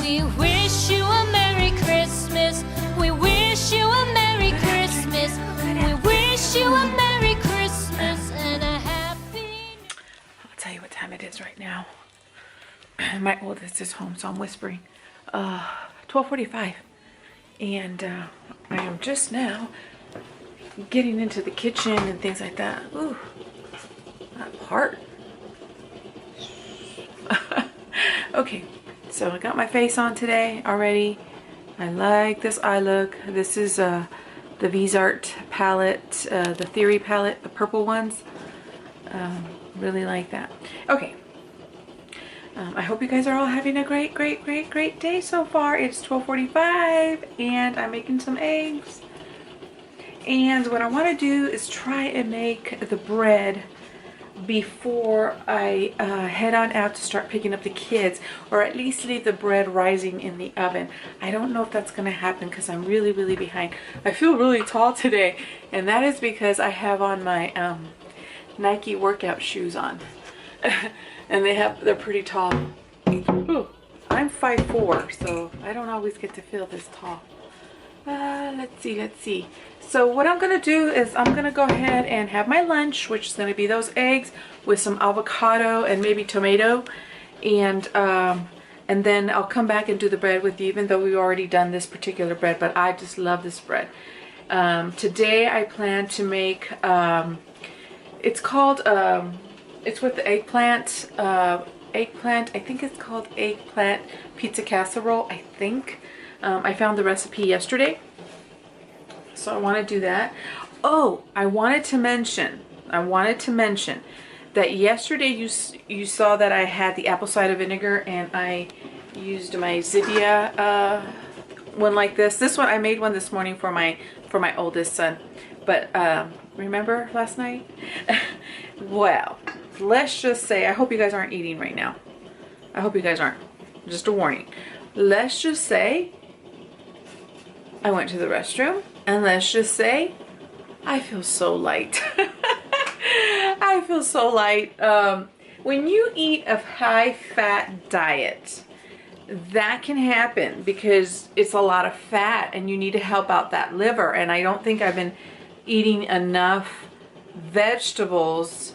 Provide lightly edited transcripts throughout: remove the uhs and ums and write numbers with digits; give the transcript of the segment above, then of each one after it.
We wish you a Merry Christmas. We wish you a Merry Christmas. We wish you a Merry Christmas and a Happy... I'll tell you what time it is right now. My oldest is home, so I'm whispering. 12:45. And I am just now getting into the kitchen and things like that. Ooh, that part. Okay, so I got my face on today already. I like this eye look. This is the Vsart palette, the Theory palette, the purple ones. Really like that. Okay. I hope you guys are all having a great day so far. It's 12:45 and I'm making some eggs. And what I want to do is try and make the bread before I head on out to start picking up the kids, or at least leave the bread rising in the oven. I don't know if that's going to happen because I'm really behind. I feel really tall today, and that is because I have on my Nike workout shoes on. And they're pretty tall. Ooh, I'm 5'4", so I don't always get to feel this tall. Let's see. So what I'm gonna do is I'm gonna go ahead and have my lunch, which is gonna be those eggs with some avocado and maybe tomato, and then I'll come back and do the bread with you, even though we've already done this particular bread. But I just love this bread. Today I plan to make it's called it's with the eggplant. I think it's called Eggplant Pizza Casserole, I think. I found the recipe yesterday, so I want to do that. Oh, I wanted to mention that yesterday you saw that I had the apple cider vinegar, and I used my Zivia one like this. This one I made one this morning for my oldest son, but remember last night? Well, let's just say, I hope you guys aren't eating right now. I hope you guys aren't. Just a warning. Let's just say I went to the restroom, and let's just say I feel so light. I feel so light. When you eat a high-fat diet, that can happen because it's a lot of fat, and you need to help out that liver. And I don't think I've been eating enough vegetables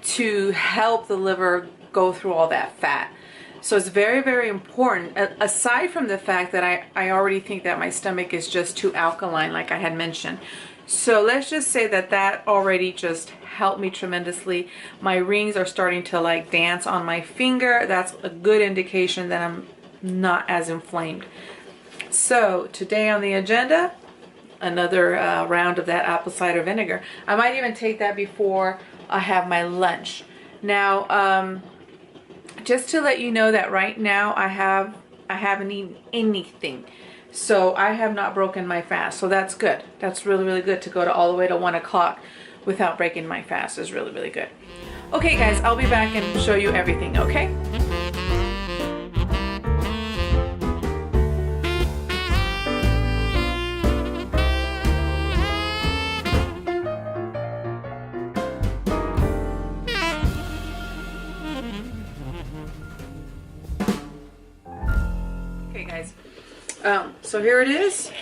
to help the liver go through all that fat. So it's very important, aside from the fact that I already think that my stomach is just too alkaline, like I had mentioned. So let's just say that already just helped me tremendously. My rings are starting to like dance on my finger. That's a good indication that I'm not as inflamed. So today on the agenda, another round of that apple cider vinegar. I might even take that before I have my lunch. Now, just to let you know that right now I haven't eaten anything, so I have not broken my fast. So that's good. That's really good. To go all the way to 1 o'clock without breaking my fast is really good. Okay, guys, I'll be back and show you everything. Okay. So here it is,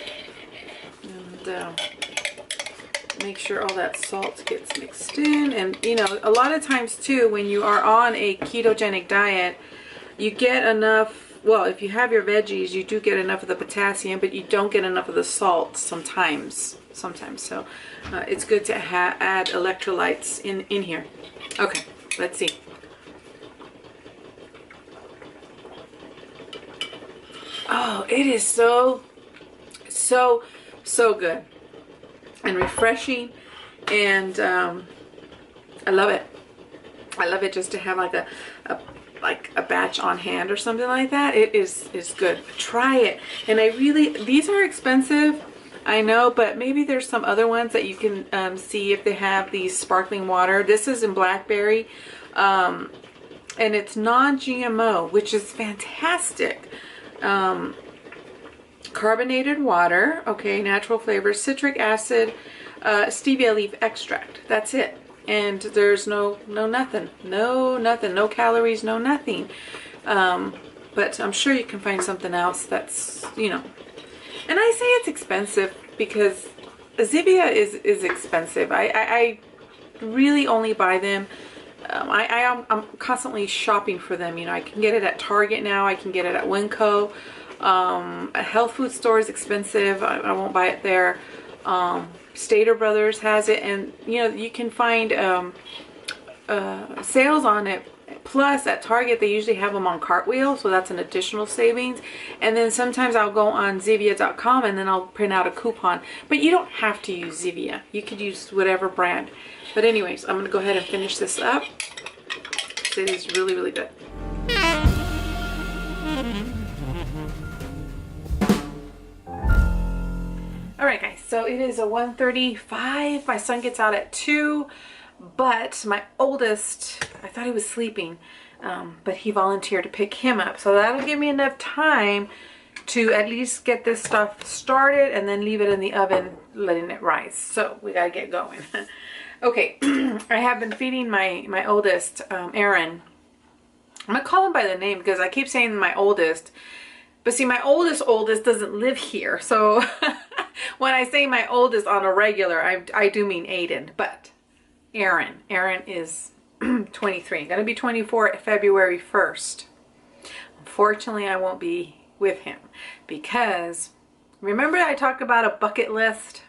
and make sure all that salt gets mixed in. And you know, a lot of times too, when you are on a ketogenic diet, you get enough, well, if you have your veggies, you do get enough of the potassium, but you don't get enough of the salt sometimes. So it's good to add electrolytes in here. Okay, let's see. Oh, it is so good and refreshing, and I love it. I love it just to have like a batch on hand or something like that. It is good. Try it. And these are expensive, I know, but maybe there's some other ones that you can see if they have these sparkling water. This is in blackberry, and it's non-GMO, which is fantastic. Carbonated water, okay, natural flavors, citric acid, stevia leaf extract. That's it. And there's no nothing, no calories, no nothing. but I'm sure you can find something else that's, you know, and I say it's expensive because Zevia is expensive. I really only buy them. I'm constantly shopping for them. You know, I can get it at Target now. I can get it at Winco. A health food store is expensive. I won't buy it there. Stater Brothers has it, and you know, you can find sales on it. Plus at Target they usually have them on Cartwheel, so that's an additional savings. And then sometimes I'll go on Zevia.com and then I'll print out a coupon. But you don't have to use Zevia. You could use whatever brand. But anyways, I'm going to go ahead and finish this up. It is really, really good. Alright guys, so it is a 1:35. My son gets out at 2. But my oldest, I thought he was sleeping, but he volunteered to pick him up. So that'll give me enough time to at least get this stuff started and then leave it in the oven, letting it rise. So we gotta get going. Okay, I have been feeding my oldest, Aaron. I'm gonna call him by the name because I keep saying my oldest. But see, my oldest doesn't live here. So when I say my oldest on a regular, I do mean Aiden. But Aaron is 23. Gonna be 24 February 1st. Unfortunately, I won't be with him because remember I talked about a bucket list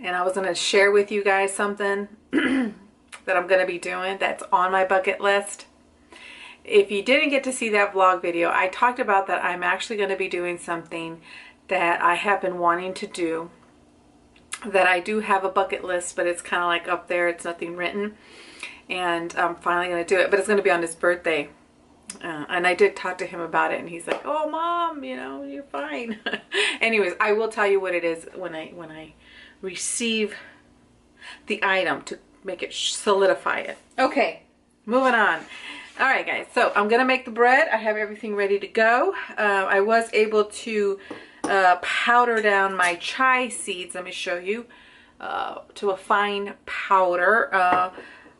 and I was gonna share with you guys something that I'm gonna be doing that's on my bucket list. If you didn't get to see that vlog video, I talked about that I'm actually gonna be doing something that I have been wanting to do. That I do have a bucket list, but it's kind of like up there. It's nothing written. And I'm finally going to do it. But it's going to be on his birthday. And I did talk to him about it. And he's like, oh, Mom, you know, you're fine. Anyways, I will tell you what it is when I receive the item to make it solidify it. Okay, moving on. All right, guys. So I'm going to make the bread. I have everything ready to go. I was able to powder down my chai seeds. Let me show you to a fine powder.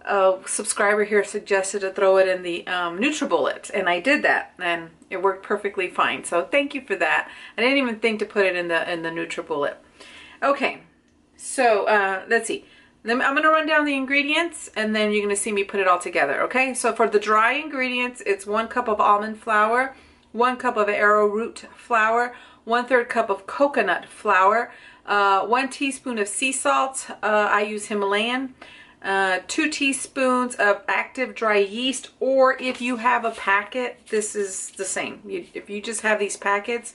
A subscriber here suggested to throw it in the NutriBullet, and I did that, and it worked perfectly fine. So thank you for that. I didn't even think to put it in the NutriBullet. Okay, so let's see. I'm going to run down the ingredients, and then you're going to see me put it all together. Okay, so for the dry ingredients, it's 1 cup of almond flour, 1 cup of arrowroot flour, 1/3 cup of coconut flour, 1 teaspoon of sea salt. I use Himalayan. 2 teaspoons of active dry yeast, or if you have a packet, this is the same. If you just have these packets,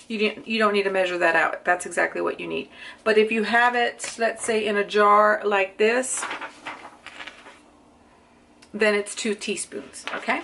you don't need to measure that out. That's exactly what you need. But if you have it, let's say in a jar like this, then it's 2 teaspoons. Okay.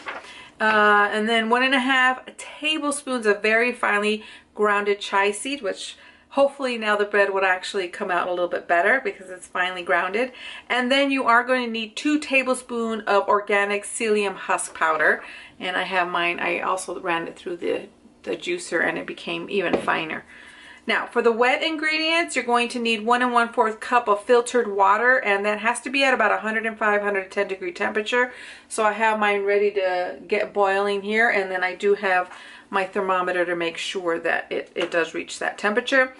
And then 1.5 tablespoons of very finely grounded chai seed, which hopefully now the bread would actually come out a little bit better because it's finely grounded. And then you are going to need 2 tablespoons of organic psyllium husk powder. And I have mine. I also ran it through the juicer and it became even finer. Now for the wet ingredients, you're going to need 1 1/4 cup of filtered water, and that has to be at about 105, 110 degree temperature. So I have mine ready to get boiling here, and then I do have my thermometer to make sure that it does reach that temperature.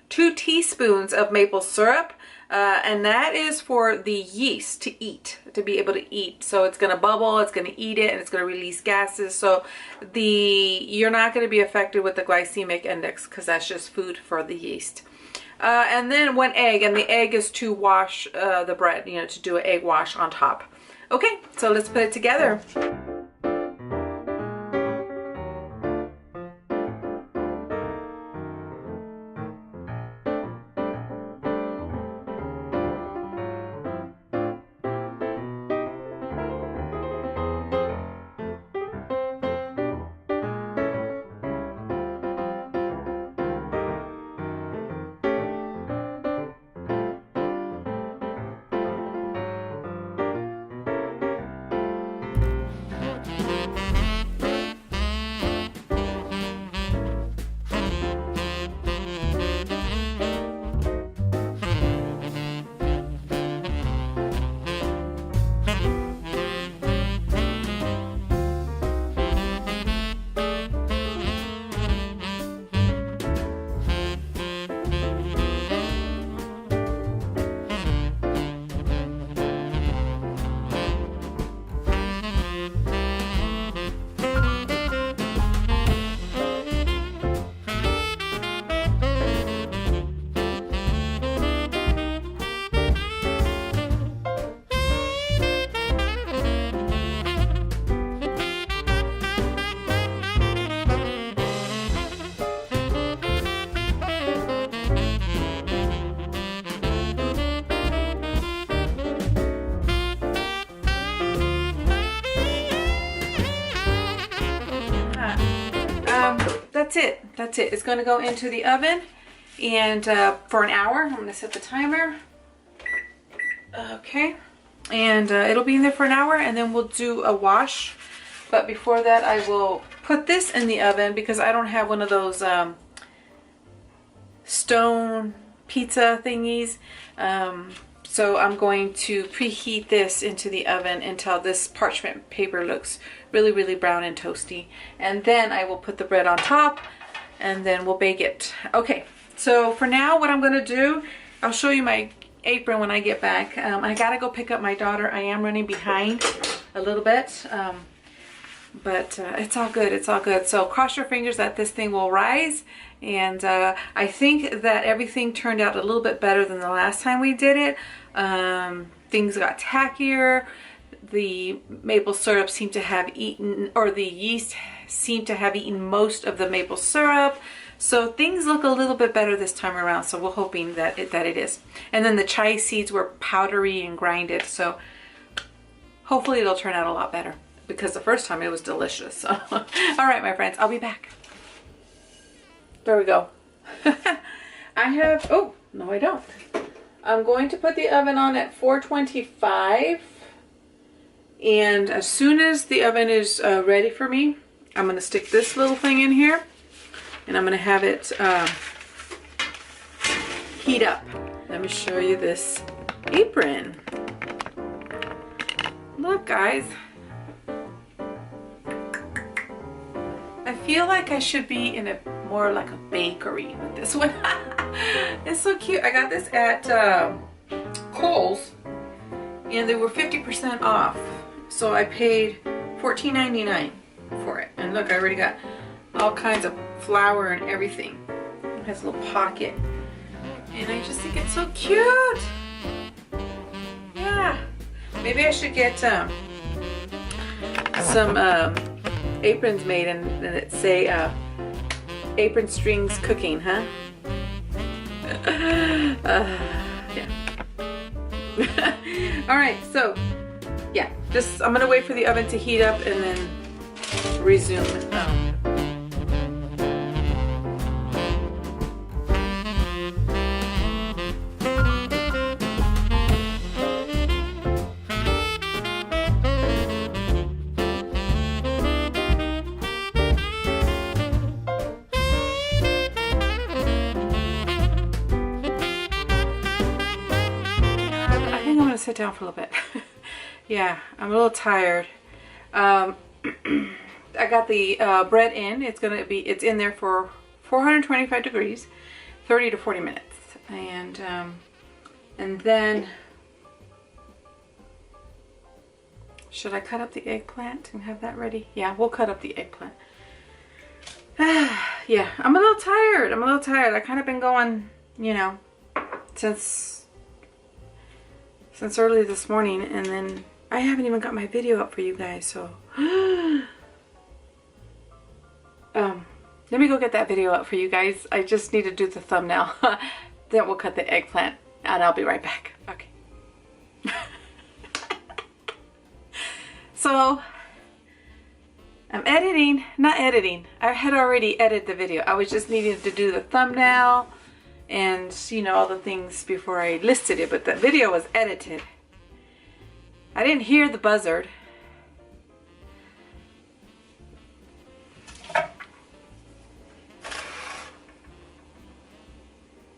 2 teaspoons of maple syrup, and that is for the yeast to be able to eat. So it's going to bubble, it's going to eat it, and it's going to release gases. So you're not going to be affected with the glycemic index because that's just food for the yeast. And then 1 egg, and the egg is to wash the bread, you know, to do an egg wash on top. Okay, so let's put it together. it. That's it. It's going to go into the oven and for an hour. I'm going to set the timer. Okay. And it'll be in there for an hour, and then we'll do a wash. But before that, I will put this in the oven because I don't have one of those stone pizza thingies. So I'm going to preheat this into the oven until this parchment paper looks really, really brown and toasty. And then I will put the bread on top, and then we'll bake it. Okay, so for now, what I'm going to do, I'll show you my apron when I get back. I gotta go pick up my daughter. I am running behind a little bit, but it's all good. It's all good. So cross your fingers that this thing will rise. And I think that everything turned out a little bit better than the last time we did it. Things got tackier. The maple syrup seemed to have eaten, or the yeast seemed to have eaten most of the maple syrup. So things look a little bit better this time around. So we're hoping that it is. And then the chia seeds were powdery and grinded. So hopefully it'll turn out a lot better, because the first time it was delicious. So, all right, my friends, I'll be back. There we go. I have, oh, no I don't. I'm going to put the oven on at 425. And as soon as the oven is ready for me, I'm going to stick this little thing in here. And I'm going to have it heat up. Let me show you this apron. Look, guys. I feel like I should be in a more like a bakery with this one. It's so cute. I got this at Kohl's, and they were 50% off. So I paid $14.99 for it. And look, I already got all kinds of flour and everything. It has a little pocket. And I just think it's so cute. Yeah. Maybe I should get some aprons made and it say apron strings cooking, huh? Yeah. All right, so yeah, just I'm gonna wait for the oven to heat up and then resume. Sit down for a little bit. Yeah, I'm a little tired. I got the bread in. It's in there for 425 degrees, 30 to 40 minutes, and then should I cut up the eggplant and have that ready? Yeah, we'll cut up the eggplant. Yeah, I'm a little tired. I kind of been going, you know, since early this morning, and then I haven't even got my video up for you guys, so let me go get that video up for you guys. I just need to do the thumbnail. Then we'll cut the eggplant, and I'll be right back. Okay. So I'm not editing. I had already edited the video. I was just needing to do the thumbnail and, you know, all the things before I listed it, but the video was edited. I didn't hear the buzzard.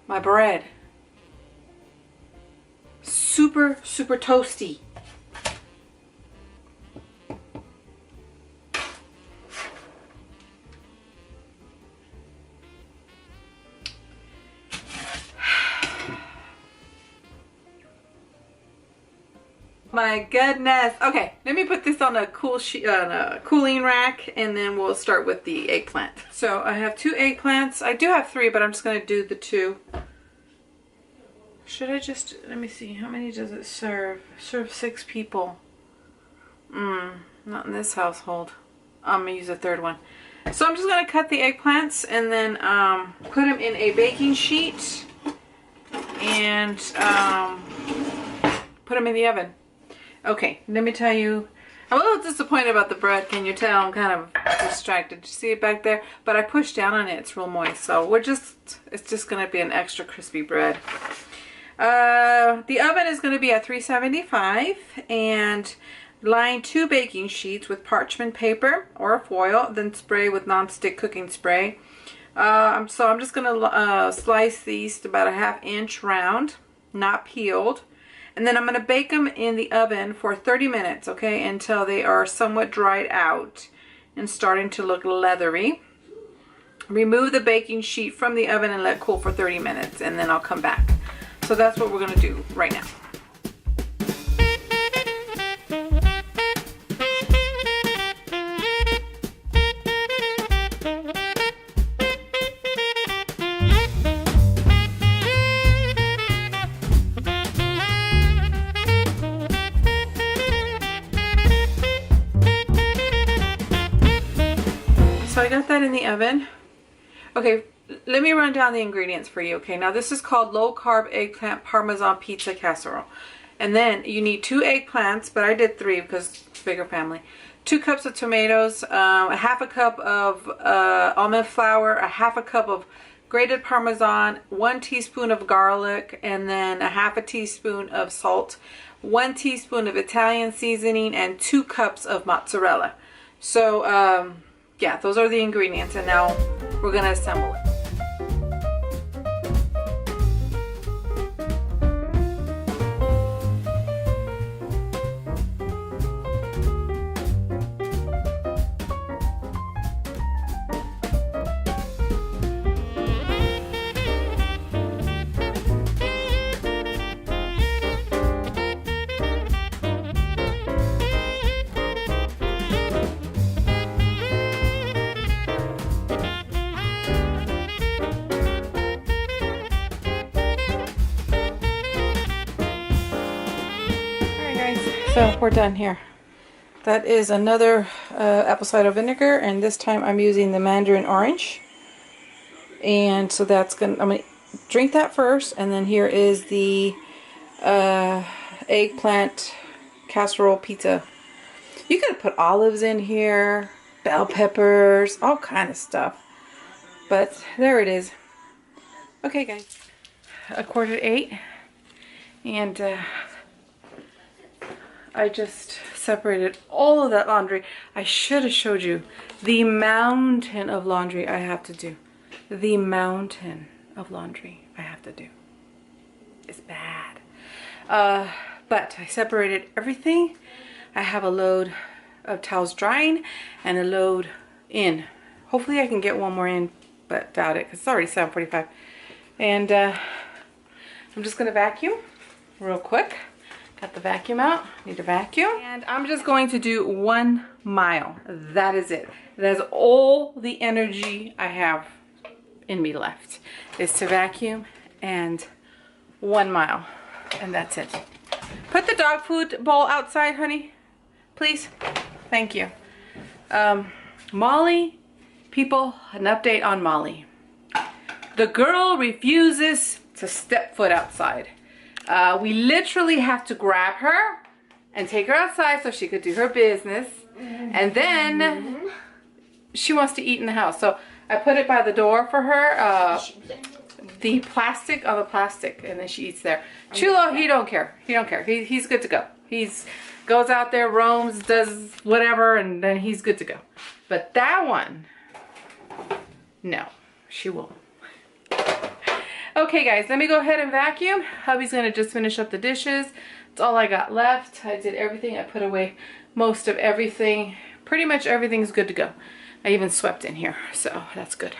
My bread. Super, super toasty. My goodness. Okay, let me put this on a cooling rack, and then we'll start with the eggplant. So I have 2 eggplants. I do have 3, but I'm just going to do the 2. Should I just, let me see, how many does it serve? Serve 6 people. Not in this household. I'm going to use a 3rd one. So I'm just going to cut the eggplants and then put them in a baking sheet and put them in the oven. Okay, let me tell you, I'm a little disappointed about the bread. Can you tell? I'm kind of distracted. You see it back there? But I pushed down on it. It's real moist. So it's just going to be an extra crispy bread. The oven is going to be at 375 and line 2 baking sheets with parchment paper or foil, then spray with non-stick cooking spray. So I'm just going to slice these to about a 1/2 inch round, not peeled. And then I'm going to bake them in the oven for 30 minutes, okay, until they are somewhat dried out and starting to look leathery. Remove the baking sheet from the oven and let cool for 30 minutes, and then I'll come back. So that's what we're going to do right now. So I got that in the oven. Okay, let me run down the ingredients for you. Okay, now this is called low carb eggplant parmesan pizza casserole. And then you need 2 eggplants, but I did 3 because it's a bigger family. 2 cups of tomatoes, a 1/2 cup of almond flour, a 1/2 cup of grated parmesan, 1 teaspoon of garlic, and then a 1/2 teaspoon of salt, 1 teaspoon of Italian seasoning, and 2 cups of mozzarella. So, yeah, those are the ingredients, and now we're gonna assemble it. So we're done here. That is another apple cider vinegar, and this time I'm using the mandarin orange. And so I'm gonna drink that first, and then here is the eggplant casserole pizza. You could put olives in here, bell peppers, all kind of stuff. But there it is. Okay, guys, 7:45, and I just separated all of that laundry. I should have showed you the mountain of laundry I have to do. The mountain of laundry I have to do. It's bad. But I separated everything. I have a load of towels drying and a load in. Hopefully I can get one more in, but doubt it because it's already 7:45. And I'm just going to vacuum real quick. Got the vacuum out. Need to vacuum. And I'm just going to do 1 mile. That is it. That's all the energy I have in me left. Is to vacuum and 1 mile. And that's it. Put the dog food bowl outside, honey. Please. Thank you. Molly. People, an update on Molly. The girl refuses to step foot outside. We literally have to grab her and take her outside so she could do her business. And then she wants to eat in the house. So I put it by the door for her. The plastic on the plastic, and then she eats there. Chulo, he don't care. He don't care. He's good to go. He's goes out there, roams, does whatever, and then he's good to go. But that one, no, she won't. Okay guys, let me go ahead and vacuum. Hubby's gonna just finish up the dishes. That's all I got left. I did everything. I put away most of everything. Pretty much everything's good to go. I even swept in here, so that's good.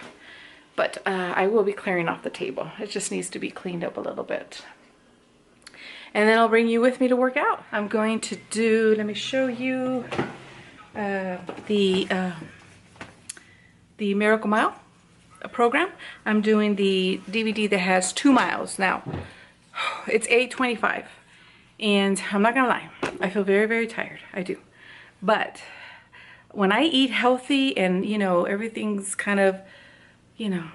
But I will be clearing off the table. It just needs to be cleaned up a little bit. And then I'll bring you with me to work out. I'm going to do, let me show you the Miracle Mile program. I'm doing the DVD that has 2 miles. Now, it's 8:25. And I'm not gonna lie, I feel very, very tired. I do. But when I eat healthy and, you know, everything's kind of, you know,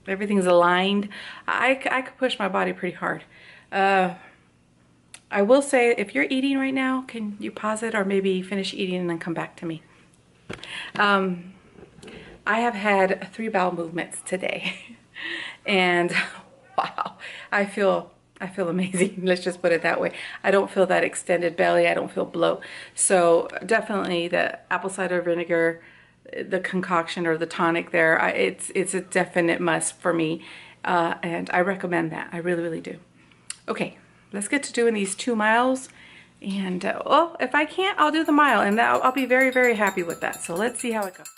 everything's aligned, I could push my body pretty hard. I will say, if you're eating right now, can you pause it or maybe finish eating and then come back to me? I have had 3 bowel movements today. And wow, I feel amazing. Let's just put it that way. I don't feel that extended belly. I don't feel bloat. So definitely the apple cider vinegar, the concoction or the tonic there, it's a definite must for me. And I recommend that. I really, really do. Okay, let's get to doing these 2 miles. And well, if I can't, I'll do the mile. And I'll be very, very happy with that. So let's see how it goes.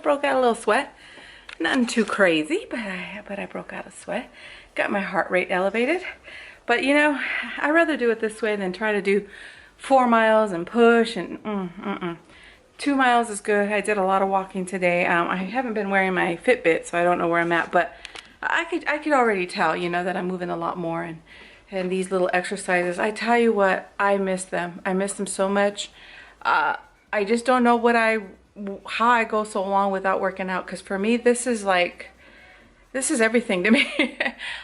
Broke out a little sweat. Nothing too crazy, but I broke out a sweat. Got my heart rate elevated. But you know, I'd rather do it this way than try to do 4 miles and push and 2 miles is good. I did a lot of walking today. I haven't been wearing my Fitbit, so I don't know where I'm at, but I could already tell, you know, that I'm moving a lot more, and these little exercises, I tell you what, I miss them. I miss them so much. I just don't know how I go so long without working out, because for me this is everything to me.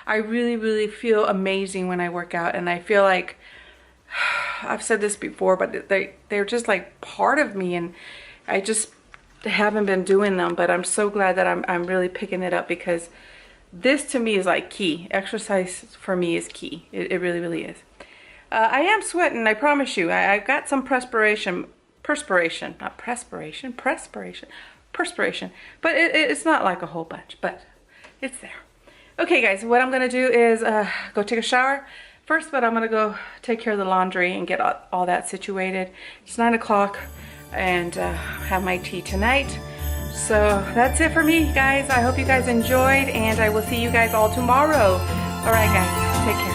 I really, really feel amazing when I work out, and I feel like, I've said this before, but they're just like part of me, and I just haven't been doing them, but I'm so glad that I'm really picking it up, because this to me is like key. Exercise for me is key. It really, really is. I am sweating, I promise you. I've got some perspiration, but it's not like a whole bunch, but it's there. Okay guys, what I'm gonna do is go take a shower first, but I'm gonna go take care of the laundry and get all that situated. It's 9 o'clock and have my tea tonight. So that's it for me guys. I hope you guys enjoyed, and I will see you guys all tomorrow. All right guys, take care.